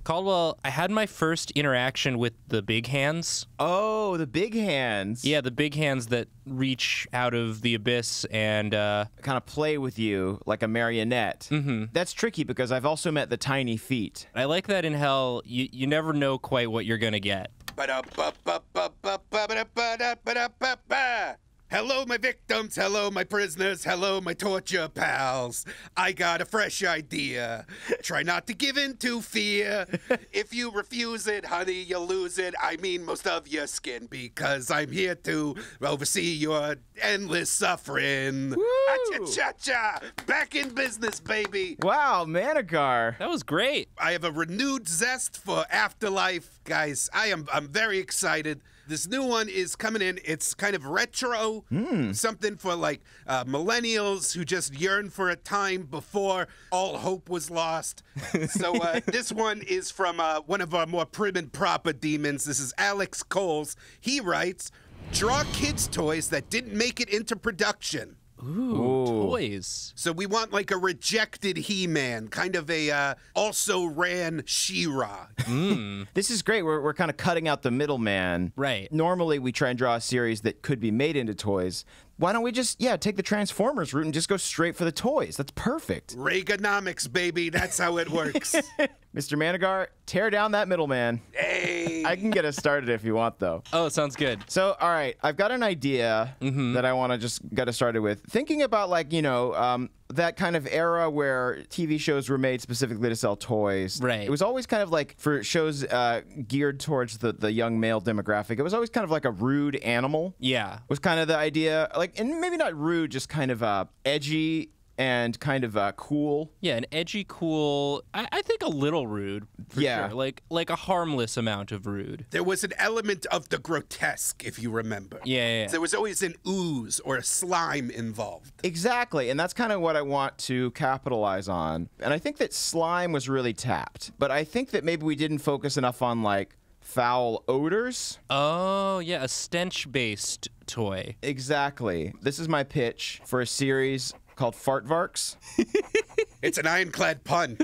Caldwell, I had my first interaction with the big hands. Oh, the big hands. Yeah, the big hands that reach out of the abyss and... kind of play with you like a marionette. Mm-hmm. That's tricky because I've also met the tiny feet. I like that in Hell, you never know quite what you're going to get. Hello, my victims. Hello, my prisoners. Hello, my torture pals. I got a fresh idea. Try not to give in to fear. If you refuse it, honey, you'll lose it. I mean, most of your skin, because I'm here to oversee your endless suffering. Cha-cha-cha! Back in business, baby. Wow, Managar. That was great. I have a renewed zest for Afterlife. Guys, I'm very excited. This new one is coming in. It's kind of retro, something for like millennials who just yearn for a time before all hope was lost. So this one is from one of our more prim and proper demons. This is Alex Coles. He writes, draw kids' toys that didn't make it into production. Ooh, toys. So we want like a rejected He-Man, kind of a also ran She-Ra. This is great. We're kind of cutting out the middleman. Right. Normally, we try and draw a series that could be made into toys. Why don't we just, take the Transformers route and just go straight for the toys? That's perfect. Reaganomics, baby. That's how it works. Mr. Managar, tear down that middleman. Hey. I can get us started if you want, though. Oh, sounds good. So, all right, I've got an idea that I want to just get us started with. Thinking about, that kind of era where TV shows were made specifically to sell toys. Right. It was always kind of like, for shows geared towards the young male demographic, it was always kind of like a rude animal. Yeah. Was kind of the idea. And maybe not rude, just kind of edgy and kind of cool. Yeah, an edgy, cool, I think a little rude, for sure. Like a harmless amount of rude. There was an element of the grotesque, if you remember. Yeah. There was always an ooze or a slime involved. Exactly, and that's kind of what I want to capitalize on. And I think that slime was really tapped, but I think that maybe we didn't focus enough on, foul odors. Oh, yeah, a stench-based toy. Exactly. This is my pitch for a series called Fartvarks. It's an ironclad pun.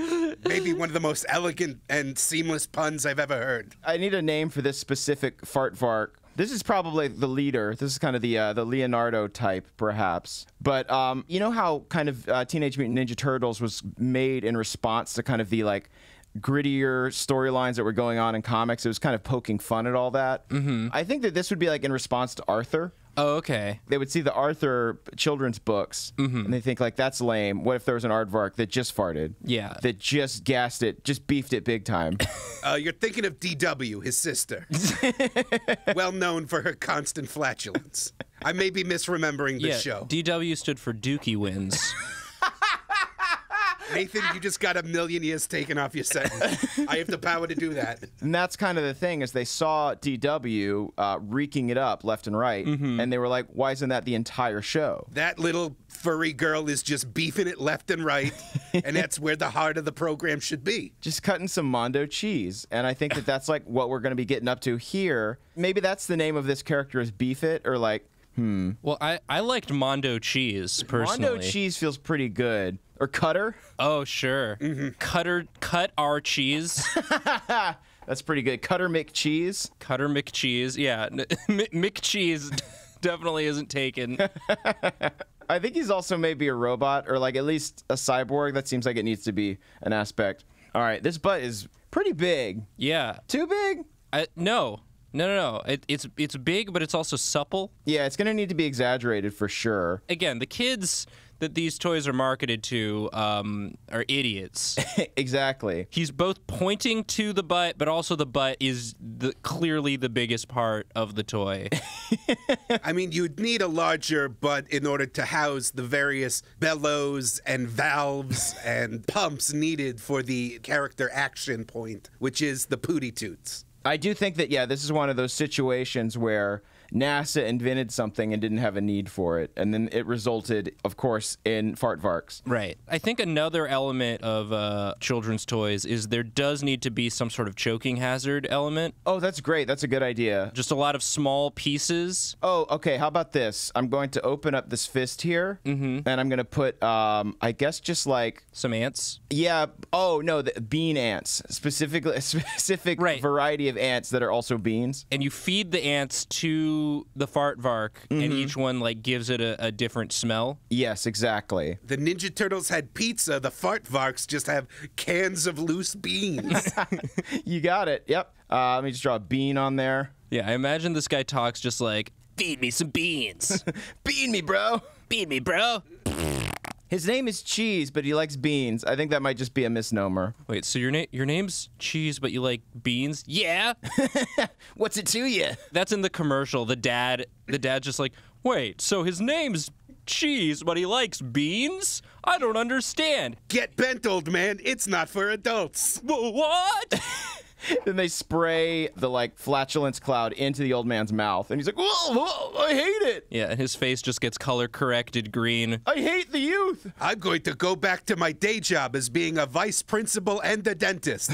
Maybe one of the most elegant and seamless puns I've ever heard. I need a name for this specific Fartvark. This is probably the leader. This is kind of the Leonardo type, perhaps. But you know how kind of Teenage Mutant Ninja Turtles was made in response to kind of the grittier storylines that were going on in comics? It was kind of poking fun at all that. Mm-hmm. I think that this would be in response to Arthur. Oh, okay. They would see the Arthur children's books, and they think, that's lame. What if there was an aardvark that just farted? Yeah. That just gassed it, just beefed it big time. You're thinking of DW, his sister. Well known for her constant flatulence. I may be misremembering this show. DW stood for Dookie Wins. Nathan, you just got 1,000,000 years taken off your sentence. I have the power to do that. And that's kind of the thing, is they saw DW reeking it up left and right, and they were like, why isn't that the entire show? That little furry girl is just beefing it left and right, and that's where the heart of the program should be. Just cutting some Mondo cheese, and I think that that's what we're going to be getting up to here. Maybe that's the name of this character, is Beef It, or Well, I liked Mondo cheese, personally. Mondo cheese feels pretty good. Or Cutter? Oh, sure. Mm-hmm. Cut our cheese. That's pretty good. Cutter McCheese? Cutter McCheese, yeah. McCheese definitely isn't taken. I think he's also maybe a robot, or at least a cyborg. That seems like it needs to be an aspect. All right, this butt is pretty big. Yeah. Too big? No. It's big, but it's also supple. Yeah, it's going to need to be exaggerated for sure. Again, the kids that these toys are marketed to are idiots. Exactly. He's both pointing to the butt, but also the butt is clearly the biggest part of the toy. I mean, you'd need a larger butt in order to house the various bellows and valves and pumps needed for the character action point, which is the pooty toots. I do think that, this is one of those situations where NASA invented something and didn't have a need for it. And then it resulted, of course, in Fartvarks. Right. I think another element of children's toys is there does need to be some sort of choking hazard element. Oh, that's great. That's a good idea. Just a lot of small pieces. Oh, okay. How about this? I'm going to open up this fist here, and I'm going to put, I guess, just like, Some ants. yeah. Oh no, the bean ants, specifically a specific Right. variety of ants that are also beans. And you feed the ants to the Fartvark, and each one like gives it a different smell. Yes, exactly. The Ninja Turtles had pizza. The Fartvarks just have cans of loose beans. You got it. Yep. Let me just draw a bean on there. Yeah, I imagine this guy talks just like, feed me some beans. Bean me, bro. Feed me, bro. His name is Cheese, but he likes beans. I think that might just be a misnomer. Wait, so your name's Cheese, but you like beans? Yeah. What's it to you? That's in the commercial. The dad's just like, wait, so his name's Cheese, but he likes beans? I don't understand. Get bent, old man. It's not for adults. What? Then they spray the like flatulence cloud into the old man's mouth, and he's like, whoa, I hate it. Yeah, and his face just gets color corrected green. I hate the youth. I'm going to go back to my day job as being a vice principal and a dentist.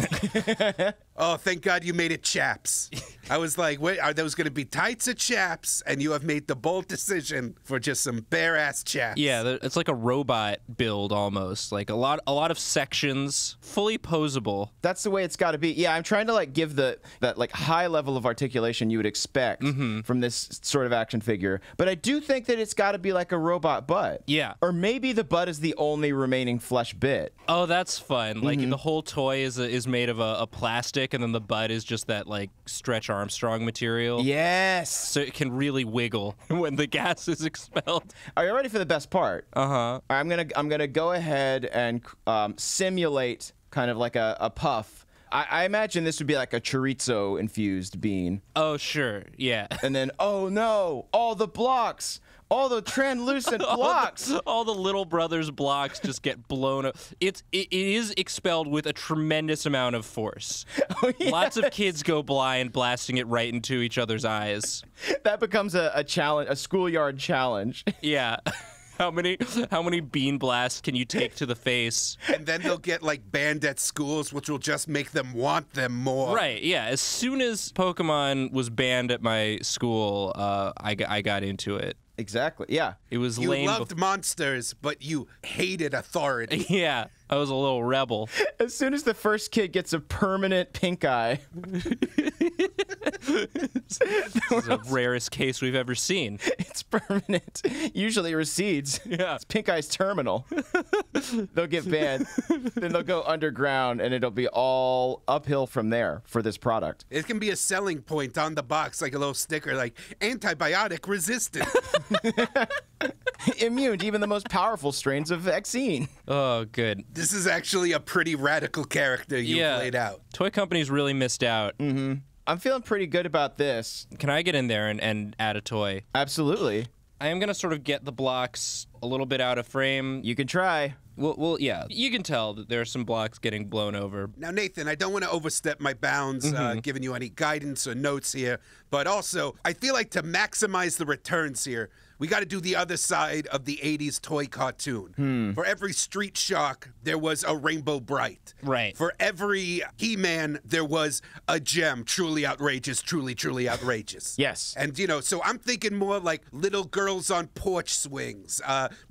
Oh, thank God you made it chaps. I was like, wait, are those going to be tights or chaps? And you have made the bold decision for just some bare-ass chaps. Yeah, it's like a robot build almost. Like a lot of sections, fully posable. That's the way it's got to be. Yeah, I'm trying to like give that like high level of articulation you would expect from this sort of action figure. But I do think that it's got to be like a robot butt. Yeah. Or maybe the butt is the only remaining flesh bit. Oh, that's fun. Like the whole toy is made of a plastic, and then the butt is just that like Stretch Armstrong material. Yes. So it can really wiggle when the gas is expelled. Are you ready for the best part? Uh-huh. I'm gonna go ahead and simulate kind of like a puff. I imagine this would be like a chorizo infused bean. Oh, sure. Yeah. And then, oh no, all the blocks, all the translucent blocks. All the little brother's blocks just get blown up. It is expelled with a tremendous amount of force. Oh, yeah. Lots of kids go blind blasting it right into each other's eyes. That becomes a challenge, a schoolyard challenge. Yeah. How many bean blasts can you take to the face? And then they'll get like banned at schools, which will just make them want them more. Right, yeah. As soon as Pokemon was banned at my school, I got into it. Exactly. Yeah. It was You lame. loved monsters, but you hated authority. Yeah, I was a little rebel. As soon as the first kid gets a permanent pink eye, This is the rarest case we've ever seen. it's permanent. Usually it recedes. Yeah. It's pink eye's terminal. They'll get banned. Then they'll go underground, and it'll be all uphill from there for this product. It can be a selling point on the box, like a little sticker, like antibiotic resistant. Immune to even the most powerful strains of vaccine. Oh, good. This is actually a pretty radical character you've Yeah. laid out. Toy companies really missed out. I'm feeling pretty good about this. Can I get in there and add a toy? Absolutely. I am going to sort of get the blocks a little bit out of frame. You can try. Well, yeah. You can tell that there are some blocks getting blown over. Now, Nathan, I don't want to overstep my bounds giving you any guidance or notes here, but also I feel like to maximize the returns here, we got to do the other side of the 80s toy cartoon. For every Street Shark, there was a Rainbow Bright. Right. For every He-Man, there was a gem. Truly outrageous, truly, truly outrageous. Yes. And, so I'm thinking more like little girls on porch swings,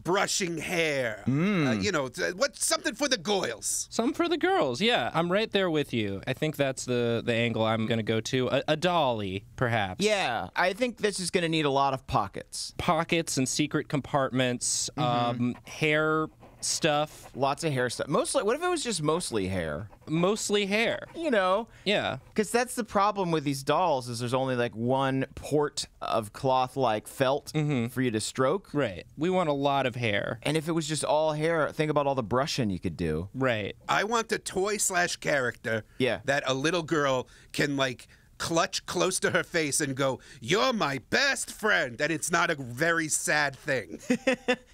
brushing hair, what's something for the Goyles. Some for the girls, yeah. I'm right there with you. I think that's the angle I'm going to go to. A dolly, perhaps. Yeah, I think this is going to need a lot of pockets. Pockets and secret compartments, hair stuff, Lots of hair stuff. Mostly, what if it was just mostly hair? mostly hair. Yeah. Because that's the problem with these dolls is there's only like one port of cloth-like felt for you to stroke. Right. We want a lot of hair. And if it was just all hair, think about all the brushing you could do. Right. I want a toy/character Yeah. that a little girl can, like, clutch close to her face and go, "You're my best friend," and it's not a very sad thing.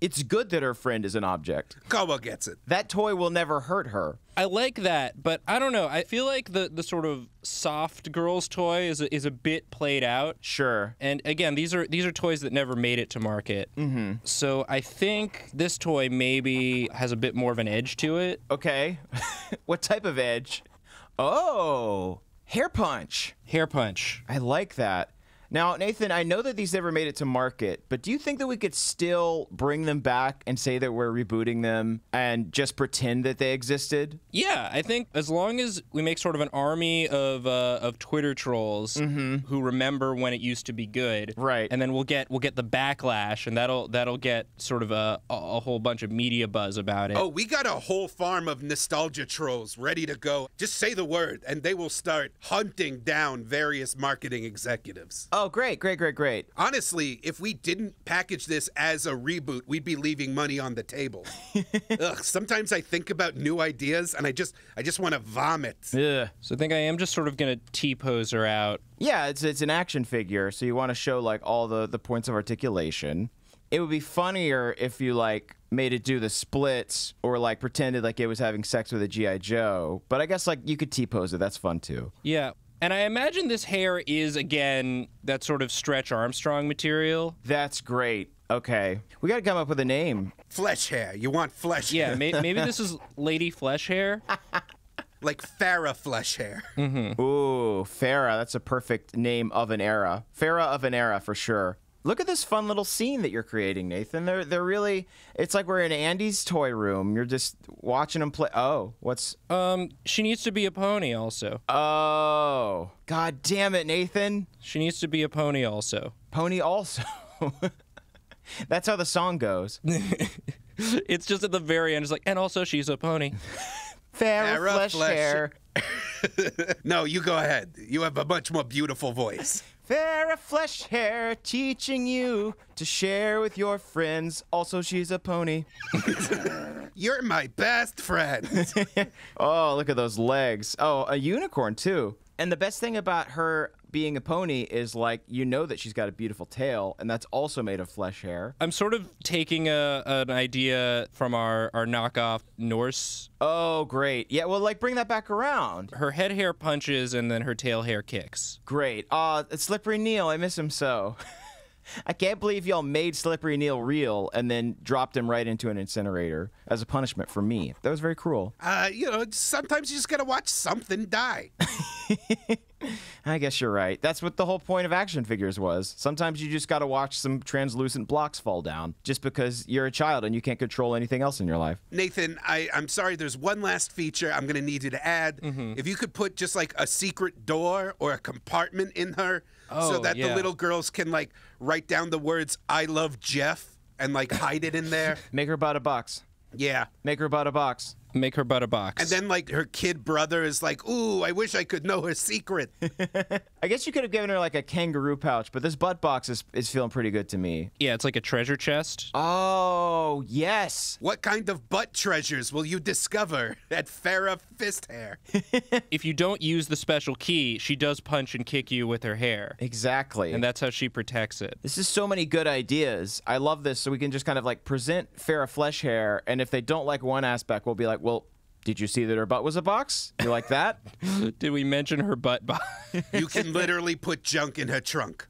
It's good that her friend is an object. Koa gets it. That toy will never hurt her. I like that, but I don't know. I feel like the sort of soft girls toy is a bit played out. Sure. And again, these are toys that never made it to market. Mm-hmm. So I think this toy maybe has a bit more of an edge to it. Okay. What type of edge? Oh, hair punch. Hair punch. I like that. Now, Nathan, I know that these never made it to market, but do you think that we could still bring them back and say that we're rebooting them and just pretend that they existed? Yeah, I think as long as we make sort of an army of Twitter trolls who remember when it used to be good, Right. And then we'll get the backlash, and that'll get sort of a whole bunch of media buzz about it. Oh, we got a whole farm of nostalgia trolls ready to go. Just say the word, and they will start hunting down various marketing executives. Oh, great. Honestly, if we didn't package this as a reboot, we'd be leaving money on the table. Ugh, sometimes I think about new ideas, and I just want to vomit. Ugh. So I think I am just sort of gonna T-pose her out. Yeah, it's an action figure, so you want to show like all the points of articulation. It would be funnier if you like made it do the splits or like pretended like it was having sex with a G.I. Joe. But I guess like you could T-pose it. That's fun too. Yeah. And I imagine this hair is, again, that sort of Stretch Armstrong material. That's great. Okay. We got to come up with a name. Flesh hair. You want flesh Yeah, hair. maybe this is Lady Flesh Hair. Like Farrah flesh hair. Ooh, Farrah. That's a perfect name of an era. Farrah of an era for sure. Look at this fun little scene that you're creating, Nathan. They're really, it's like we're in Andy's toy room. You're just watching them play. Oh, what's, She needs to be a pony also. oh, God damn it, Nathan. She needs to be a pony also. Pony also. That's how the song goes. It's just at the very end. It's like, and also she's a pony. Farrah flesh hair. No, you go ahead. You have a much more beautiful voice. Farrah flesh hair, teaching you to share with your friends. Also, she's a pony. You're my best friend. Oh, look at those legs. Oh, a unicorn, too. And the best thing about her being a pony is, like, you know that she's got a beautiful tail, and that's also made of flesh hair. I'm sort of taking an idea from our knockoff Norse. Oh, great. Yeah, well, like, bring that back around. Her head hair punches and then her tail hair kicks. Great. It's Slippery Neil. I miss him so. I can't believe y'all made Slippery Neil real and then dropped him right into an incinerator as a punishment for me. That was very cruel. Sometimes you just gotta watch something die. I guess you're right. That's what the whole point of action figures was. Sometimes you just got to watch some translucent blocks fall down just because you're a child and you can't control anything else in your life. Nathan, I'm sorry, there's one last feature I'm gonna need you to add. If you could put just like a secret door or a compartment in her so that the little girls can like write down the words "I love Jeff" and like hide it in there. Make her butt a box. Yeah. Make her butt a box. Make her butt a box. And then like her kid brother is like, "Ooh, I wish I could know her secret." I guess you could have given her like a kangaroo pouch, but this butt box is feeling pretty good to me. Yeah, it's like a treasure chest. Oh, yes. What kind of butt treasures will you discover at Farrah Fist Hair? If you don't use the special key, she does punch and kick you with her hair. Exactly. And that's how she protects it. This is so many good ideas. I love this, so we can just kind of like present Farrah Flesh Hair, and if they don't like one aspect, we'll be like, well, did you see that her butt was a box? You like that? Did we mention her butt box? You can literally put junk in her trunk.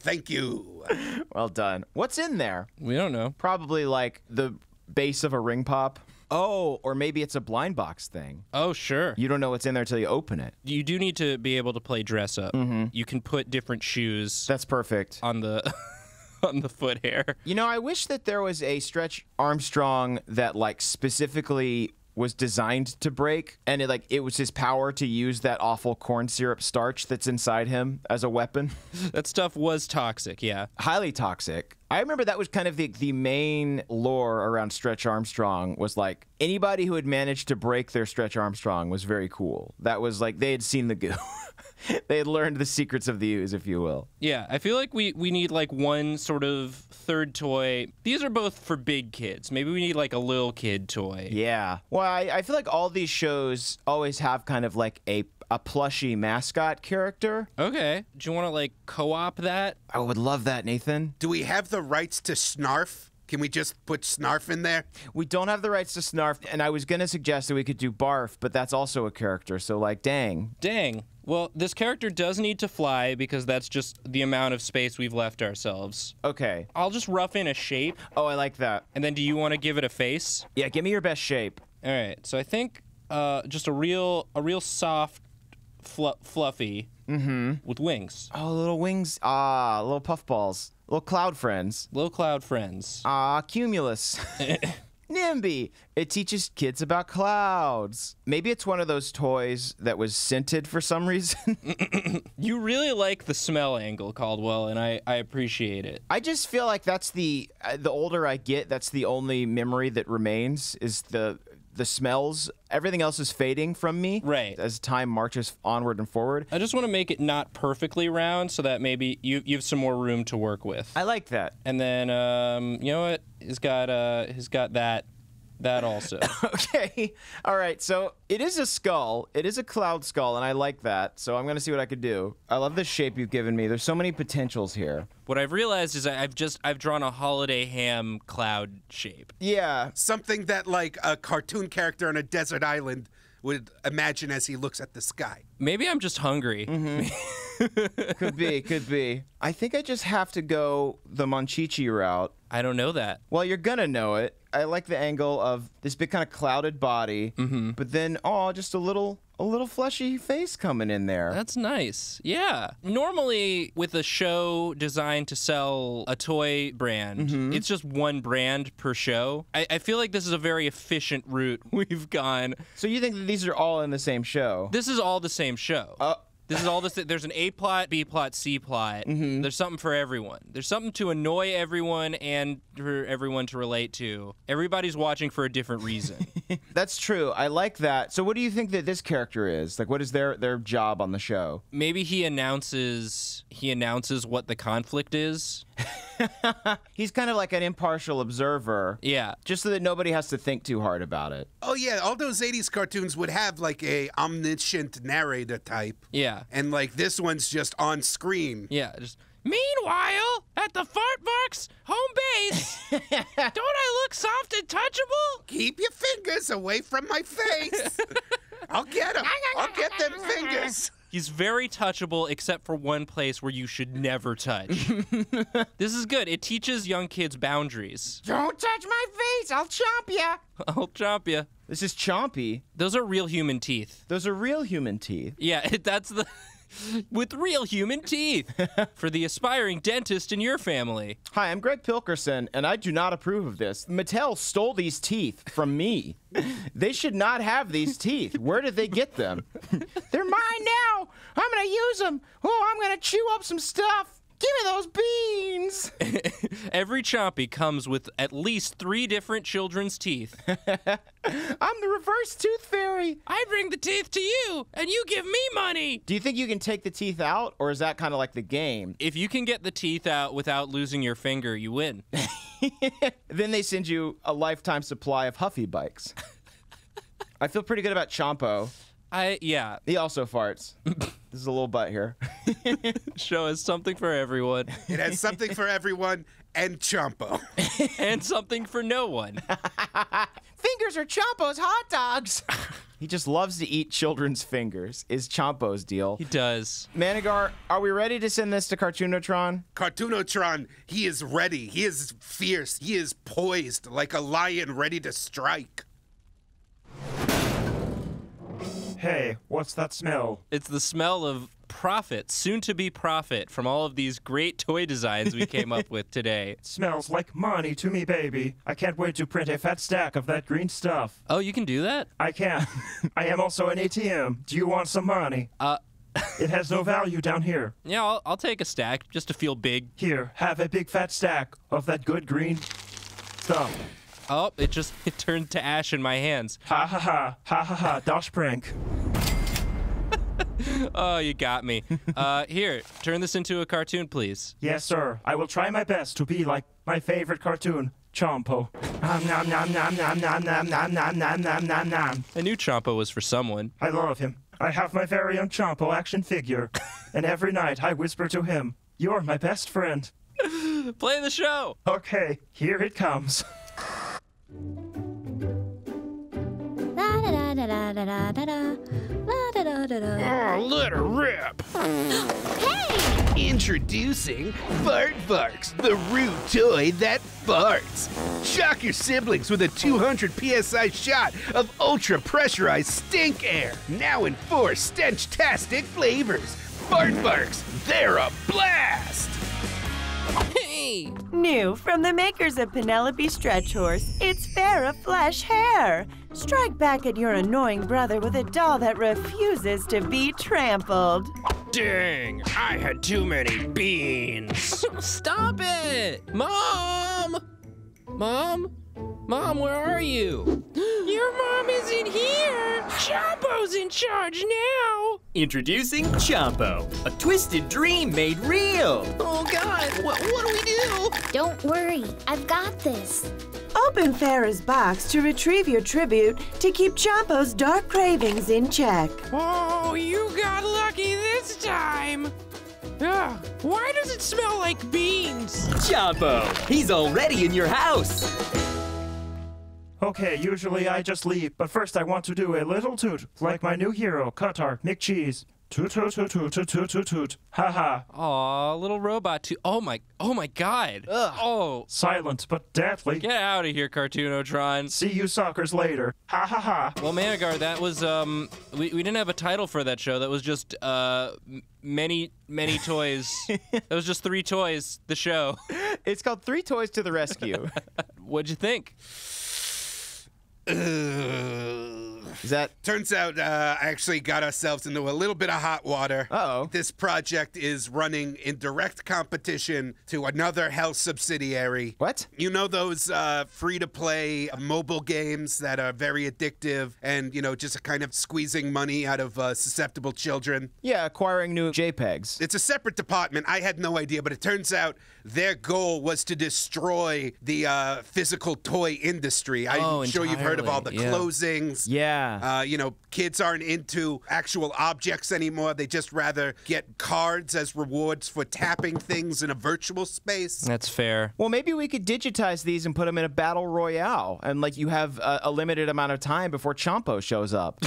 Thank you. Well done. What's in there? We don't know. Probably like the base of a ring pop. Oh, or maybe it's a blind box thing. Oh, sure. You don't know what's in there until you open it. You do need to be able to play dress up. You can put different shoes That's perfect. on the on the foot hair. You know, I wish that there was a Stretch Armstrong that like specifically was designed to break, and it was his power to use that awful corn syrup starch that's inside him as a weapon. That stuff was toxic, yeah. Highly toxic. I remember that was kind of the main lore around Stretch Armstrong was like anybody who had managed to break their Stretch Armstrong was very cool. That was like they had seen the goo. They had learned the secrets of the ooze, if you will. Yeah, I feel like we need like one sort of third toy. These are both for big kids. Maybe we need like a little kid toy. Yeah. Well, I feel like all these shows always have kind of like a a plushy mascot character. Okay. Do you want to like co-op that? I would love that, Nathan. Do we have the rights to Snarf? Can we just put Snarf in there? We don't have the rights to Snarf, and I was going to suggest that we could do Barf, but that's also a character, so like, dang. Dang. Well, this character does need to fly because that's just the amount of space we've left ourselves. Okay. I'll just rough in a shape, Oh, I like that. and then do you want to give it a face? Yeah, give me your best shape. All right. So I think just a real soft, fluffy with wings. Oh, little wings. Ah, little puffballs. Little cloud friends. Little cloud friends. Ah, Cumulus. NIMBY. It teaches kids about clouds. Maybe it's one of those toys that was scented for some reason. You really like the smell angle, Caldwell, and I appreciate it. I just feel like that's the older I get, that's the only memory that remains is the smells. Everything else is fading from me. Right. As time marches onward and forward. I just want to make it not perfectly round so that maybe you have some more room to work with. I like that. And then you know what? He's got that also. Okay. All right. So it is a skull. It is a cloud skull, and I like that. So I'm going to see what I could do. I love the shape you've given me. There's so many potentials here. What I've realized is I've drawn a holiday ham cloud shape. Yeah. Something that like a cartoon character on a desert island would imagine as he looks at the sky. Maybe I'm just hungry. Could be. I think I just have to go the Monchichi route. I don't know that. Well, you're gonna know it. I like the angle of this big kind of clouded body, but then just a little fleshy face coming in there. That's nice. Yeah. Normally, with a show designed to sell a toy brand, it's just one brand per show. I feel like this is a very efficient route we've gone. So you think that these are all in the same show? This is all the same show. This is all this. There's an A plot, B plot, C plot. There's something for everyone. There's something to annoy everyone and for everyone to relate to. Everybody's watching for a different reason. That's true. I like that. So what do you think that this character is? Like, what is their job on the show? Maybe he announces what the conflict is. He's kind of like an impartial observer. Yeah. Just so that nobody has to think too hard about it. Oh yeah, all those 80s cartoons would have like a omniscient narrator type. Yeah. And like this one's just on screen. Yeah. Just. Meanwhile, at the Fartbox home base, don't I look soft and touchable? Keep your fingers away from my face. I'll get them. I'll get them fingers. He's very touchable except for one place where you should never touch. This is good. It teaches young kids boundaries. Don't touch my face. I'll chomp ya. I'll chomp ya. This is Chompy. Those are real human teeth. Those are real human teeth. Yeah, that's the... with real human teeth for the aspiring dentist in your family. Hi, I'm Greg Pilkerson, and I do not approve of this. Mattel stole these teeth from me. They should not have these teeth. Where did they get them? They're mine now. I'm going to use them. Oh, I'm going to chew up some stuff. Give me those beans. Every Chompy comes with at least 3 different children's teeth. I'm the reverse tooth fairy. I bring the teeth to you, and you give me money. Do you think you can take the teeth out, or is that kind of like the game? If you can get the teeth out without losing your finger, you win. Then they send you a lifetime supply of Huffy bikes. I feel pretty good about Chompo. Yeah. He also farts. This is a little butt here. Show us something for everyone. It has something for everyone and Chompo. And something for no one. Fingers are Chompo's hot dogs. He just loves to eat children's fingers, is Chompo's deal. He does. Manigar, are we ready to send this to Cartoonotron? Cartoonotron, he is ready. He is fierce. He is poised like a lion ready to strike. Hey, what's that smell? It's the smell of profit, soon to be profit, from all of these great toy designs we came up with today. Smells like money to me, baby. I can't wait to print a fat stack of that green stuff. Oh, you can do that? I can. I am also an ATM. Do you want some money? It has no value down here. Yeah, I'll take a stack just to feel big. Here, have a big fat stack of that good green stuff. Oh, it turned to ash in my hands. Ha ha ha, ha ha ha, Dosh prank. Oh, you got me. Here, turn this into a cartoon, please. Yes, sir. I will try my best to be like my favorite cartoon, Chompo. Nom nom nom nom nom nom nom nom nom nom nom nom. I knew Chompo was for someone. I love him. I have my very own Chompo action figure, and every night I whisper to him, "You're my best friend." Play the show. Okay, here it comes. Let her rip. Hey! Introducing Fart Barks, the rude toy that farts. Shock your siblings with a 200 psi shot of ultra pressurized stink air. Now in 4 stench-tastic flavors. Fart Barks, they're a blast. Hey. New from the makers of Penelope Stretch Horse, it's Farrah Flesh Hair. Strike back at your annoying brother with a doll that refuses to be trampled. Dang, I had too many beans. Stop it! Mom! Mom? Mom, where are you? Your mom isn't here! Chompo's in charge now! Introducing Chompo, a twisted dream made real. Oh God, what do we do? Don't worry, I've got this. Open Farrah's box to retrieve your tribute to keep Chompo's dark cravings in check. Oh, you got lucky this time! Ugh, why does it smell like beans? Chompo, he's already in your house. Okay, usually I just leave, but first I want to do a little toot, like my new hero, Qatar McCheese. Toot toot toot toot toot toot toot toot. Ha ha. Aw, little robot too. Oh my God. Ugh. Oh, Silent but deadly. get out of here, Cartoonotron. See you suckers later. Ha ha ha. Well, Manigar, that was we didn't have a title for that show. That was just many toys. That was just 3 toys. The show. It's called 3 Toys to the Rescue. What'd you think? Is that? Turns out I actually got ourselves into a little bit of hot water. Uh-oh. This project is running in direct competition to another health subsidiary. What? You know those free-to-play mobile games that are very addictive and, you know, just kind of squeezing money out of susceptible children? Yeah, acquiring new JPEGs. It's a separate department. I had no idea, but it turns out their goal was to destroy the physical toy industry. I'm sure you've heard of all the entirely, yeah. closings. Yeah. You know, kids aren't into actual objects anymore. They just rather get cards as rewards for tapping things in a virtual space. That's fair. Well, maybe we could digitize these and put them in a battle royale, and like you have a limited amount of time before Chompo shows up.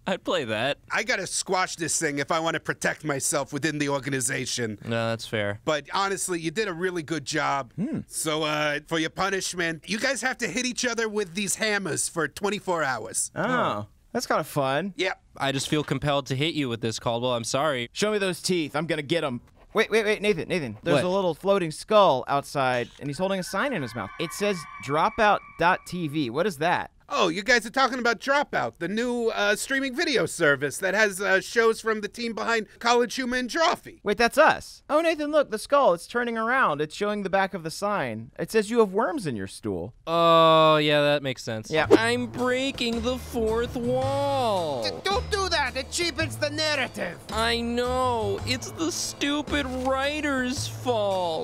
I'd play that. I gotta squash this thing if I want to protect myself within the organization. No, that's fair. But honestly, you did a really good job. So for your punishment, you guys have to hit each other with these hammers for 24 hours. Oh, that's kind of fun. Yep. I just feel compelled to hit you with this, Caldwell. I'm sorry. Show me those teeth. I'm gonna get them. Wait, Nathan. There's What? a little floating skull outside, and he's holding a sign in his mouth. It says dropout.tv. What is that? Oh, you guys are talking about Dropout, the new streaming video service that has shows from the team behind College Humor and Drawfee. Wait, that's us. Oh, Nathan, look, the skull. It's turning around. It's showing the back of the sign. It says you have worms in your stool. Oh, yeah, that makes sense. Yeah. I'm breaking the 4th wall. Don't do that. It cheapens the narrative. I know. It's the stupid writer's fault.